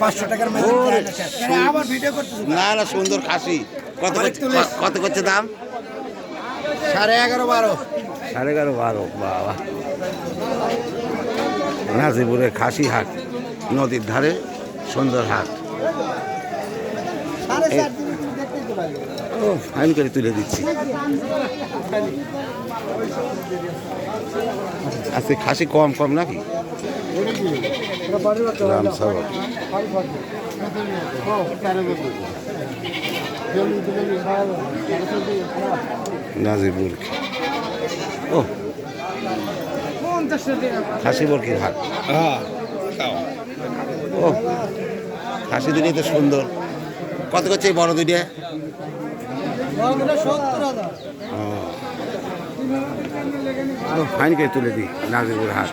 500 টাকার আবার ভিডিও করতেছি। না না, সুন্দর খাসি। কত করছে দাম? 11.5 12। 11.5 12। বাবা, নাজিপুরের খাসি হাট, নদীর ধারে সুন্দর হাট। ও, ফাইন করে তুলে দিচ্ছি। আজকে খাসি কম কম নাকি? রামসাগর নাজিপুর। ও, খাসি বরকির হাট। ও, খাসি দুটি তো সুন্দর। কত করছে এই বড় দুইটা? ফাইন করে তুলে দিই নাজিপুর হাট।